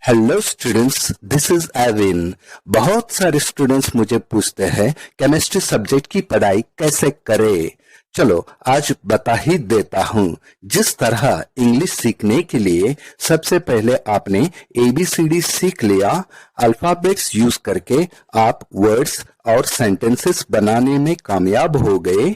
Hello students, this is Evin. बहुत सारे students मुझे पूछते हैं केमिस्ट्री सब्जेक्ट की पढ़ाई कैसे करें। चलो आज बता ही देता हूँ। जिस तरह इंग्लिश सीखने के लिए सबसे पहले आपने ABCD सीख लिया, अल्फाबेट्स यूज करके आप वर्ड्स और सेंटेंसेस बनाने में कामयाब हो गए।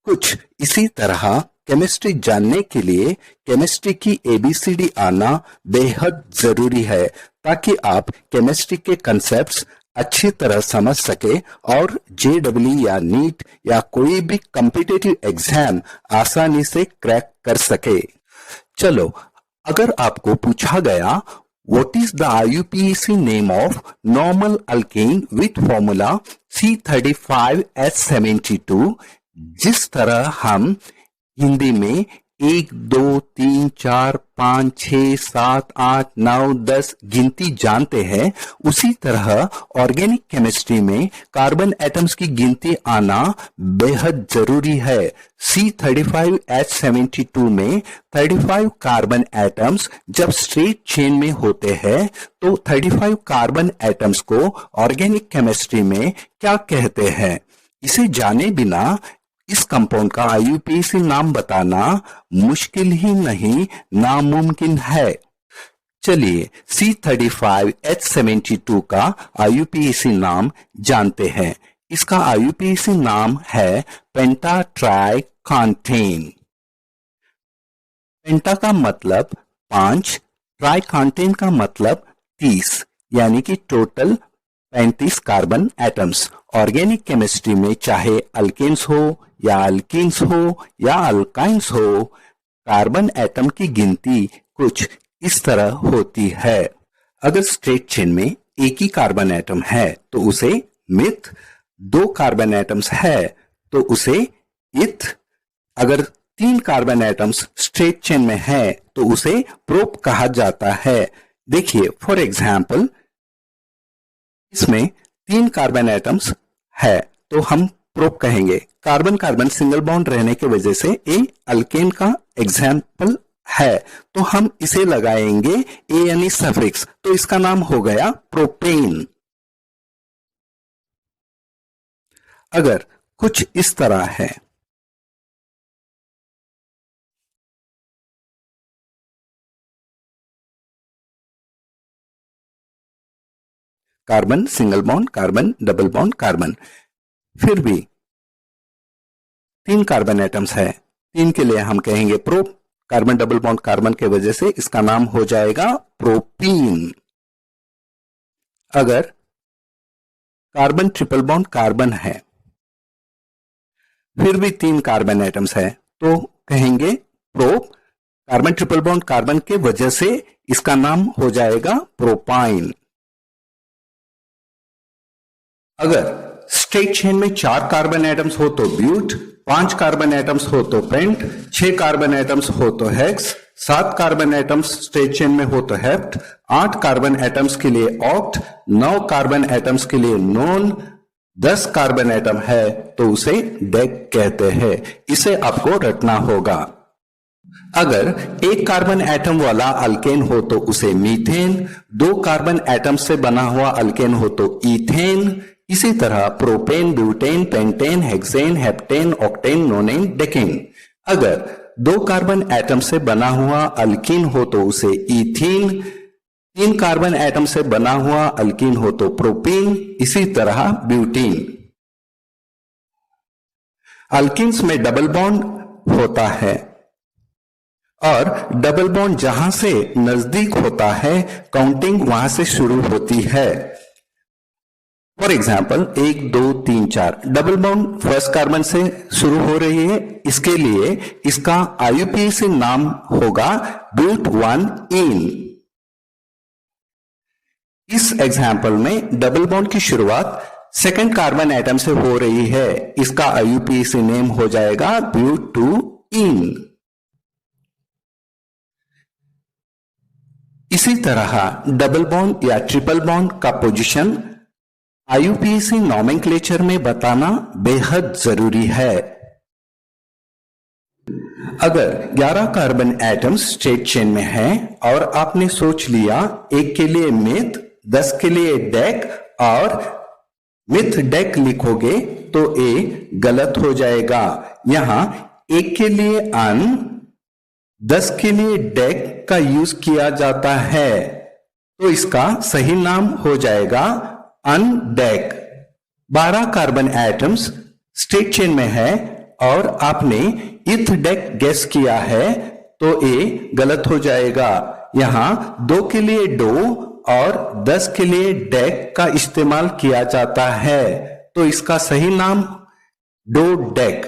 कुछ इसी तरह केमिस्ट्री जानने के लिए केमिस्ट्री की ABCD आना बेहद जरूरी है, ताकि आप केमिस्ट्री के कंसेप्ट्स अच्छी तरह समझ सके और JEE या नीट या कोई भी कॉम्पिटिटिव एग्जाम आसानी से क्रैक कर सके। चलो, अगर आपको पूछा गया What is the IUPAC name of normal alkane with formula C35H72, जिस तरह हम हिंदी में 1 2 3 4 5 6 7 8 9 10 गिनती जानते हैं, उसी तरह ऑर्गेनिक केमिस्ट्री में कार्बन एटम्स की गिनती आना बेहद जरूरी है। C35H72 में 35 कार्बन एटम्स जब स्ट्रेट चेन में होते हैं तो 35 कार्बन एटम्स को ऑर्गेनिक केमिस्ट्री में क्या कहते हैं, इसे जाने बिना इस कंपाउंड का IUPAC नाम बताना मुश्किल ही नहीं, नामुमकिन है। चलिए C35H72 का IUPAC नाम जानते हैं। इसका IUPAC नाम है पेंटाट्राइकांटेन। पेंटा का मतलब 5, ट्राइकांटेन का मतलब 30, यानी कि total 35 carbon atoms. Organic chemistry में चाहे अल्केन्स हो या अल्कीन्स हो या अल्काइंस हो, कार्बन एटम की गिनती कुछ इस तरह होती है। अगर स्ट्रेट चेन में एक ही कार्बन एटम है तो उसे मिथ, 2 कार्बन एटम्स है तो उसे इथ, अगर 3 कार्बन एटम्स स्ट्रेट चेन में है तो उसे प्रोप कहा जाता है। देखिए, फॉर एग्जाम्पल इसमें 3 कार्बन एटम्स है तो हम प्रोप कहेंगे। कार्बन कार्बन सिंगल बॉन्ड रहने की वजह से ए अल्केन का एग्जाम्पल है, तो हम इसे लगाएंगे ए यानी सफिक्स, तो इसका नाम हो गया प्रोपेन। अगर कुछ इस तरह है, carbon single bond, carbon double bond, carbon, फिर भी 3 कार्बन एटम्स है, 3 के लिए हम कहेंगे prop. Carbon double bond carbon के वजह से इसका नाम हो जाएगा प्रोपीन। अगर कार्बन ट्रिपल बॉन्ड कार्बन है, फिर भी 3 कार्बन एटम्स है तो कहेंगे prop. Carbon triple bond carbon के वजह से इसका नाम हो जाएगा प्रोपाइन। अगर स्ट्रेट चेन में 4 कार्बन एटम्स हो तो ब्यूट, 5 कार्बन एटम्स हो तो पेंट, 6 कार्बन एटम्स हो तो hex, 7 carbon atoms straight chain में हो तो हेप्ट, 8 कार्बन एटम्स के लिए ऑक्ट, 9 कार्बन एटम्स के लिए नोन, 10 कार्बन एटम है तो उसे डेक कहते हैं। इसे आपको रटना होगा। अगर 1 कार्बन एटम वाला अल्केन हो तो उसे मीथेन, 2 कार्बन एटम से बना हुआ अल्केन हो तो ईथेन, इसी तरह propane, butane, pentane, hexane, heptane, octane, नोनेन, decane. अगर 2 कार्बन एटम से बना हुआ अल्कीन हो तो उसे ईथीन, 3 कार्बन एटम से बना हुआ अल्कीन हो तो प्रोपीन, इसी तरह ब्यूटीन। अल्कीन्स में डबल बॉन्ड होता है और डबल बॉन्ड जहां से नजदीक होता है काउंटिंग वहां से शुरू होती है। For example 1 2 3 4 double bond first carbon से शुरू हो रही है, इसके लिए इसका IUPAC नाम होगा ब्यूट 1 इन। इस एग्जाम्पल में डबल बॉन्ड की शुरुआत सेकंड कार्बन एटम से हो रही है, इसका IUPAC नेम हो जाएगा ब्यूट 2 इन। इसी तरह डबल बॉन्ड या ट्रिपल बॉन्ड का पोजीशन IUPAC नॉमेनक्लेचर में बताना बेहद जरूरी है। अगर 11 कार्बन एटम्स स्ट्रेट चेन में हैं और आपने सोच लिया एक के लिए मिथ, 10 के लिए डेक और मिथ डेक लिखोगे तो ए गलत हो जाएगा। यहां एक के लिए अन, 10 के लिए डेक का यूज किया जाता है, तो इसका सही नाम हो जाएगा अनडेक। 12 कार्बन एटम्स स्ट्रेट चेन में है और आपने इथ डेक गेस किया है तो ए गलत हो जाएगा। यहां 2 के लिए डो और 10 के लिए डेक का इस्तेमाल किया जाता है, तो इसका सही नाम डो डेक।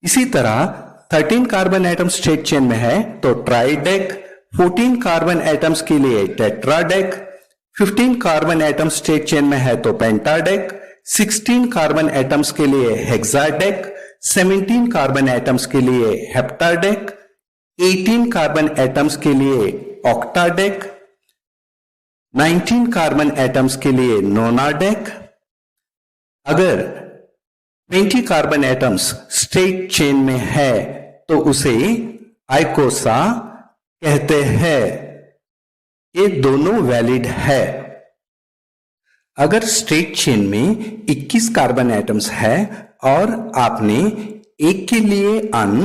इसी तरह 13 कार्बन एटम स्ट्रेट चेन में है तो ट्राई डेक, 14 कार्बन एटम्स के लिए tetra deck, 15 carbon atom straight chain में है तो पेंटा डेक, 16 कार्बन एटम्स के लिए हेक्सा डेक, 17 कार्बन एटम्स के लिए हेप्टा डेक, 18 कार्बन एटम्स के लिए ऑक्टा डेक, 19 कार्बन एटम्स के लिए नोना डेक। अगर 20 कार्बन एटम्स स्ट्रेट चेन में है तो उसे आइकोसा कहते हैं। ये दोनों वैलिड है। अगर स्ट्रेट चेन में 21 कार्बन एटम्स है और आपने एक के लिए अन,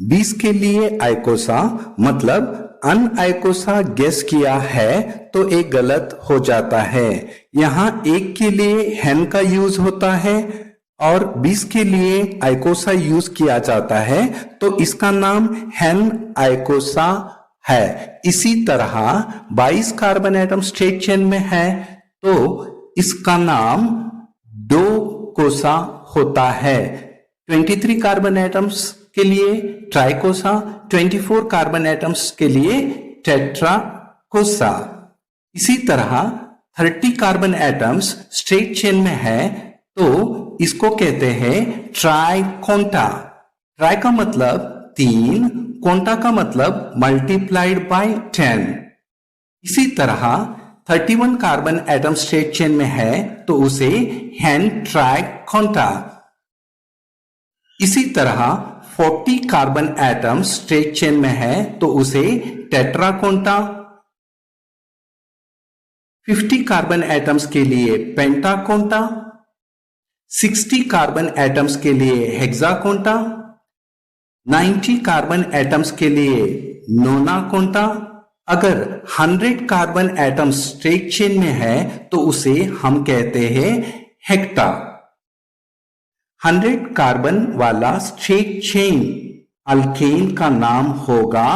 20 के लिए आइकोसा मतलब अन आइकोसा गेस किया है तो एक गलत हो जाता है। यहां एक के लिए हेन का यूज होता है और 20 के लिए आइकोसा यूज किया जाता है, तो इसका नाम हेन आइकोसा है। इसी तरह 22 कार्बन एटम स्ट्रेट चेन में है तो इसका नाम डो कोसा होता है। 23 कार्बन एटम्स के लिए ट्राइकोसा, 24 कार्बन एटम्स के लिए टेट्राकोसा। इसी तरह 30 कार्बन एटम्स स्ट्रेट चेन में है तो इसको कहते हैं ट्राइकोंटा। ट्राई का मतलब 3, कोंटा का मतलब मल्टीप्लाइड बाय 10। इसी तरह 31 कार्बन एटम स्ट्रेट चेन में है तो उसे हेन ट्राइकोंटा। इसी तरह 40 कार्बन एटम स्ट्रेट चेन में है तो उसे टेट्राकोंटा। 50 कार्बन एटम्स के लिए पेंटाकोंटा, 60 कार्बन एटम्स के लिए हेक्साकोंटा, 90 कार्बन एटम्स के लिए नोनाकोंटा। अगर 100 कार्बन एटम्स स्ट्रेट चेन में है तो उसे हम कहते हैं हेक्टा। 100 कार्बन वाला स्ट्रेट चेन अल्केन का नाम होगा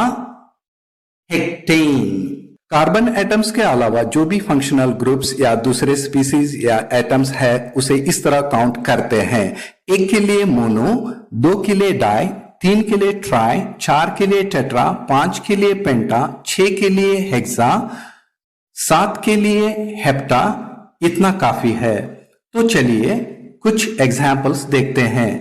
हेक्टेन। कार्बन एटम्स के अलावा जो भी फंक्शनल ग्रुप्स या दूसरे स्पीसीज या एटम्स है उसे इस तरह काउंट करते हैं। 1 के लिए मोनो, 2 के लिए डाई, 3 के लिए ट्राई, 4 के लिए टेट्रा, 5 के लिए पेंटा, 6 के लिए हेक्सा, 7 के लिए हेप्टा। इतना काफी है। तो चलिए कुछ एग्जाम्पल्स देखते हैं।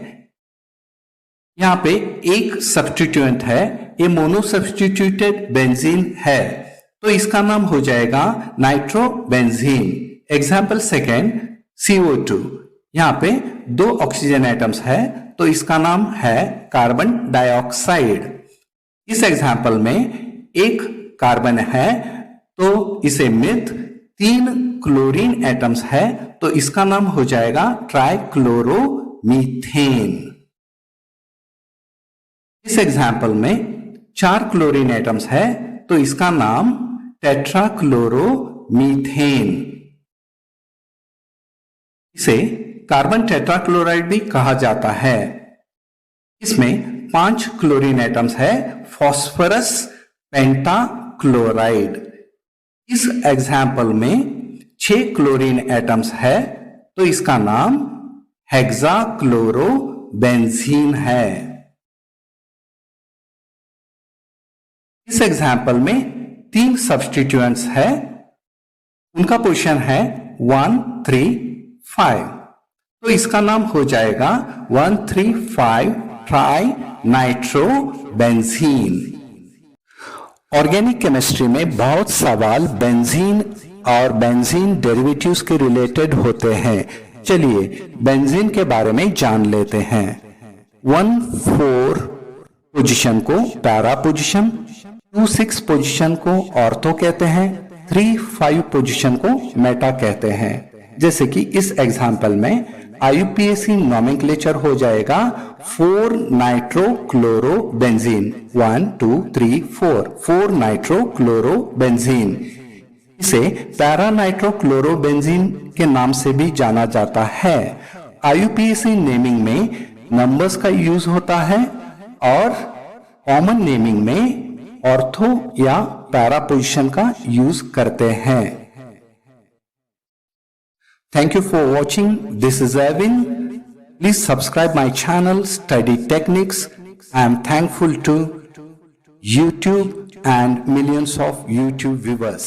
यहां पे एक सब्स्टिट्यूएंट है, ये मोनो सब्स्टिट्यूटेड बेंजीन है तो इसका नाम हो जाएगा नाइट्रोबेंजीन। Example second CO2। यहां पे 2 ऑक्सीजन एटम्स है तो इसका नाम है कार्बन डाइऑक्साइड। इस एग्जाम्पल में एक कार्बन है तो इसे मिथ, 3 क्लोरीन एटम्स है तो इसका नाम हो जाएगा ट्राइक्लोरोमीथेन। इस एग्जाम्पल में 4 क्लोरीन एटम्स है तो इसका नाम टेट्राक्लोरोमीथेन। इसे कार्बन टेट्राक्लोराइड भी कहा जाता है। इसमें 5 क्लोरीन एटम्स है, फास्फोरस पेंटाक्लोराइड। इस एग्जाम्पल में 6 क्लोरीन एटम्स है तो इसका नाम हेक्साक्लोरोबेंजीन है। इस एग्जाम्पल में 3 सब्स्टिट्यूएंट्स है, उनका पोजीशन है 1, 3, 5 तो इसका नाम हो जाएगा 1,3,5 ट्राई नाइट्रोबेंजीन। ऑर्गेनिक केमिस्ट्री में बहुत सवाल बेंजीन और बेंजीन डेरिवेटिव्स के रिलेटेड होते हैं। चलिए बेंजीन के बारे में जान लेते हैं। पोजीशन को पैरा पोजीशन, 2-6 पोजीशन को ऑर्थो कहते हैं, 3-5 पोजीशन को मेटा कहते हैं। जैसे कि इस एग्जाम्पल में IUPAC नॉमेनक्लेचर हो जाएगा 4-नाइट्रोक्लोरोबेंजीन, 1 2 3 4, 4-नाइट्रोक्लोरोबेंजीन। इसे पैरा नाइट्रोक्लोरोबेंजीन के नाम से भी जाना जाता है। IUPAC नेमिंग में नंबर्स का यूज होता है और कॉमन नेमिंग में ऑर्थो या पैरा पोजीशन का यूज करते हैं। Thank you for watching. This is Erwin. Please subscribe my channel Study Techniques. I am thankful to YouTube and millions of YouTube viewers.